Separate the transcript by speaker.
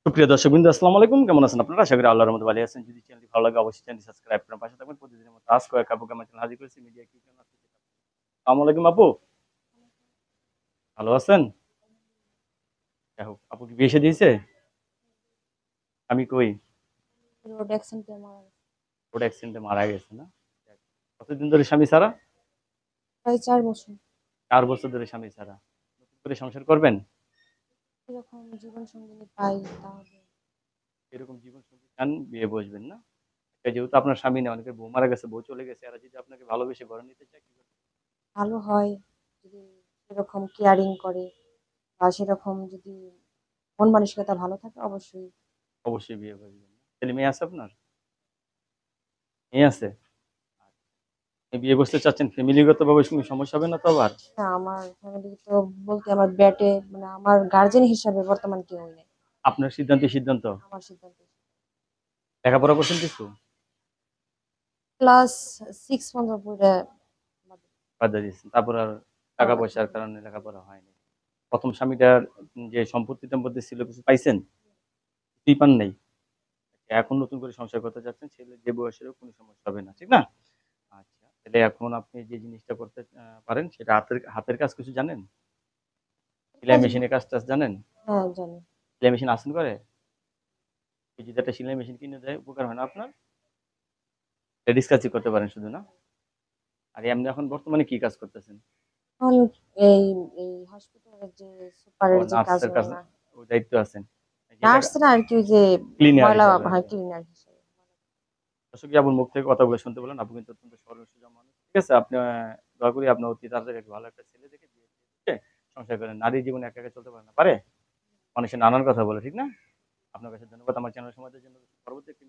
Speaker 1: সুপ্রিয় দর্শকবৃন্দ, আসসালামু আলাইকুম। কেমন আছেন আপনারা? আশা করি আল্লাহর রহমতে ভালো আছেন। যদি চ্যানেলটি ভালো লাগে অবশ্যই চ্যানেলটি সাবস্ক্রাইব করেন, পাশে থাকবেন। প্রতিদিনের মতো আজ কয়েক আপুকে আমার চ্যানেল হাজির করেছি। মিডিয়া কি কেমন আছেন? আসসালামু আলাইকুম আপু, ভালো আছেন? যাই হোক, আপু কি বিয়ে শাদী দিয়েছে? আমি কই,
Speaker 2: রোড অ্যাক্সিডেন্টে মারা গেছে।
Speaker 1: রোড অ্যাক্সিডেন্টে মারা গেছে না? কতদিন ধরে স্বামী ছাড়া?
Speaker 2: প্রায় 4 বছর।
Speaker 1: 4 বছর ধরে স্বামী ছাড়া। নতুন করে সংসার করবেন?
Speaker 2: এরকম জীবন সঙ্গিনী পাই তাহলে।
Speaker 1: এরকম জীবন সঙ্গী চান, বিয়ে বসবেন না? যেহেতু আপনার স্বামী নেই, অনেকের বউ মারা গেছে, বউ চলে গেছে, এরা যদি আপনাকে ভালোবেসে ঘরে নিতে চায় কি করবেন?
Speaker 2: ভালো হয় যদি সেরকম কেয়ারিং করে বা সেরকম যদি মন মানসিকতা ভালো থাকে অবশ্যই।
Speaker 1: অবশ্যই বিয়ে বসবেন না। ছেলে মেয়ে আছে আপনার? মেয়ে আছে? আপনি বিয়ে করতে চাচ্ছেন, ফ্যামিলিগত ভাবে কোনো সমস্যা হবে না তো আবার?
Speaker 2: না, আমার ফ্যামিলি তো বলতে আমার ব্যাটে মানে আমার গার্জেন হিসাবে বর্তমান কেউই নেই।
Speaker 1: আপনার সিদ্ধান্তই সিদ্ধান্ত।
Speaker 2: আমার সিদ্ধান্ত
Speaker 1: লেখাপড়া করছেন কিছু?
Speaker 2: ক্লাস 6 পর্যন্ত পড়ে
Speaker 1: বাদ দিয়ে দিয়েছেন, তারপর আর টাকা
Speaker 2: পড়ালেখা
Speaker 1: পয়সার
Speaker 2: করি।
Speaker 1: কারণে লেখাপড়া হয়নি? প্রথম স্বামীটার যে সম্পত্তি টম্পত্তি ছিল, কিছু পাইছেন? কিছুই পান নাই? এখন নতুন করে সংসার করতে চাচ্ছেন, ছেলে যে বয়সেরও কোনো সমস্যা হবে না, ঠিক না? আচ্ছা, তাহলে এখন আপনি যে জিনিসটা করতে পারেন, সেটা হাতের হাতের কাজ কিছু জানেন? সেলাই
Speaker 2: কাজ
Speaker 1: মেশিনের কাজ টাজ জানেন?
Speaker 2: হ্যাঁ, জানি।
Speaker 1: সেলাই মেশিন আসেন করে? এই যদি একটা সেলাই মেশিন কিনে দেয় উপকার হয় না আপনার? লেডিস কাজই করতে পারেন শুধু না? আর এমনি এখন বর্তমানে কি কাজ করতেছেন?
Speaker 2: এখন এই এই হসপিটালের যে
Speaker 1: ও
Speaker 2: সুপারের যে কাজ
Speaker 1: নার্সের
Speaker 2: হয়
Speaker 1: কাজ,
Speaker 2: না,
Speaker 1: ও দায়িত্ব আছেন? যে
Speaker 2: নার্স
Speaker 1: জায়গা
Speaker 2: না আর কি, ওই যে
Speaker 1: ক্লিনার
Speaker 2: ময়লা
Speaker 1: হিসাবে আর
Speaker 2: হয়
Speaker 1: কি।
Speaker 2: ক্লিনার হিসেবে।
Speaker 1: দর্শক আপুর মুখ থেকে কথাগুলো শুনতে পেলেন, আপু কিন্তু অত্যন্ত সরল সোজা মানুষ, ঠিক আছে? আপনি দয়া করি আপনার অতি তাড়াতাড়ি একটা ভালো একটা ছেলে দেখে বিয়ে দিয়ে সংসার করেন। নারী জীবনে একা একা চলতে পারে না, পারে? মানুষের নানান কথা বলে, ঠিক না? আপনার কাছে ধন্যবাদ আমার চ্যানেল সমাজের জন্য। পরবর্তী একটি